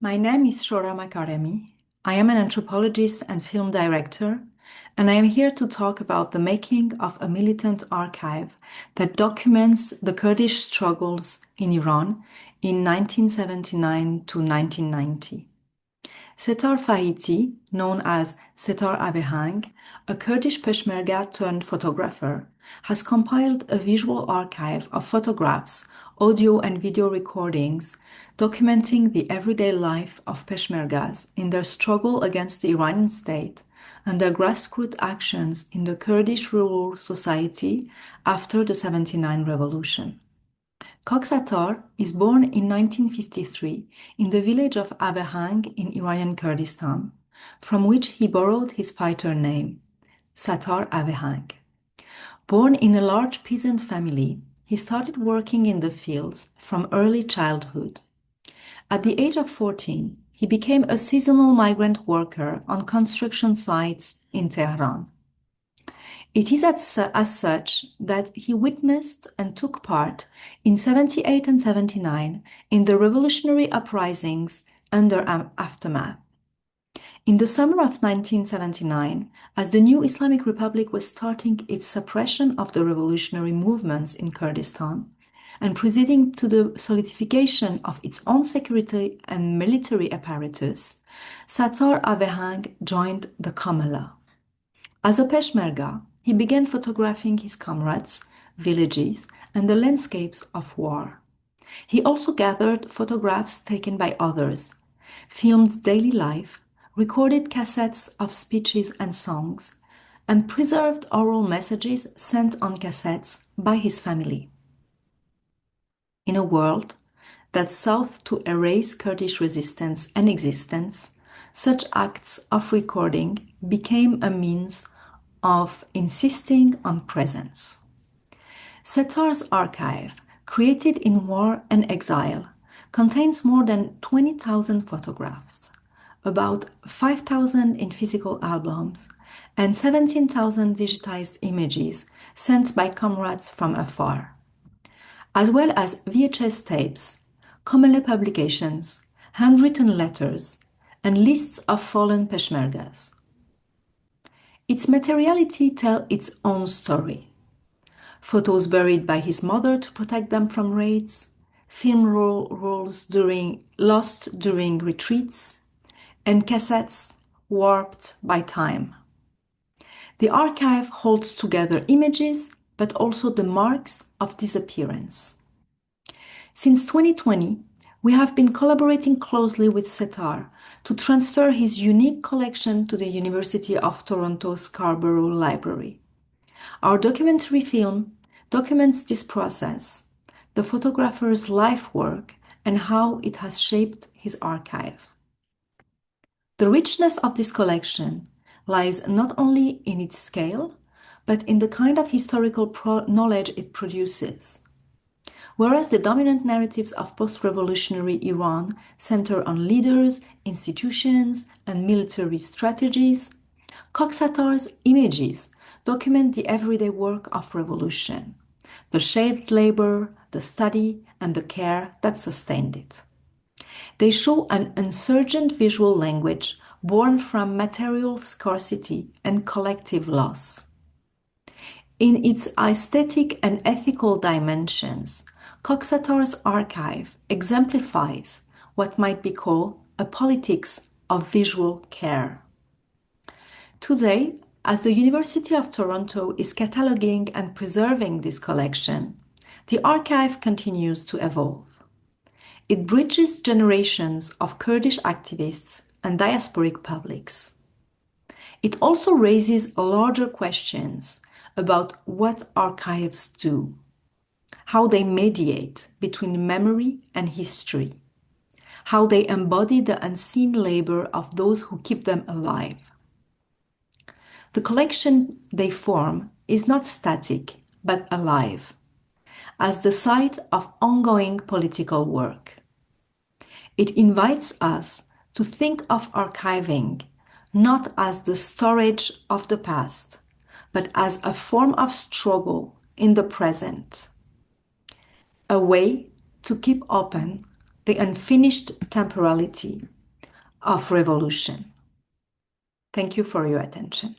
My name is Shora Makaremi. I am an anthropologist and film director, and I am here to talk about the making of a militant archive that documents the Kurdish struggles in Iran in 1979 to 1990. Settar Fahiti, known as Settar Áviheng, a Kurdish Peshmerga turned photographer, has compiled a visual archive of photographs, audio and video recordings documenting the everyday life of Peshmergas in their struggle against the Iranian state and their grassroots actions in the Kurdish rural society after the 79 revolution. Settar is born in 1953 in the village of Ávیهنگ in Iranian Kurdistan, from which he borrowed his fighter name, Settar Ávیهنگ. Born in a large peasant family, he started working in the fields from early childhood. At the age of 14, he became a seasonal migrant worker on construction sites in Tehran. It is as such that he witnessed and took part in 78 and 79 in the revolutionary uprisings under aftermath. In the summer of 1979, as the new Islamic Republic was starting its suppression of the revolutionary movements in Kurdistan and proceeding to the solidification of its own security and military apparatus, Settar Ávیهنگ joined the Kamala. As a Peshmerga, he began photographing his comrades, villages, and the landscapes of war. He also gathered photographs taken by others, filmed daily life, recorded cassettes of speeches and songs, and preserved oral messages sent on cassettes by his family. In a world that sought to erase Kurdish resistance and existence, such acts of recording became a means of insisting on presence. Settar's archive, created in war and exile, contains more than 20,000 photographs, about 5,000 in physical albums, and 17,000 digitized images sent by comrades from afar, as well as VHS tapes, Komele publications, handwritten letters, and lists of fallen Peshmergas. Its materiality tells its own story. Photos buried by his mother to protect them from raids, film rolls lost during retreats, and cassettes warped by time. The archive holds together images, but also the marks of disappearance. Since 2020, we have been collaborating closely with Settar to transfer his unique collection to the University of Toronto Scarborough Library. Our documentary film documents this process, the photographer's life work, and how it has shaped his archive. The richness of this collection lies not only in its scale, but in the kind of historical knowledge it produces. Whereas the dominant narratives of post-revolutionary Iran center on leaders, institutions, and military strategies, Settar's images document the everyday work of revolution, the shared labor, the study, and the care that sustained it. They show an insurgent visual language born from material scarcity and collective loss. In its aesthetic and ethical dimensions, Settar's archive exemplifies what might be called a politics of visual care. Today, as the University of Toronto is cataloging and preserving this collection, the archive continues to evolve. It bridges generations of Kurdish activists and diasporic publics. It also raises larger questions about what archives do, how they mediate between memory and history, how they embody the unseen labor of those who keep them alive. The collection they form is not static, but alive, as the site of ongoing political work. It invites us to think of archiving not as the storage of the past, but as a form of struggle in the present, a way to keep open the unfinished temporality of revolution. Thank you for your attention.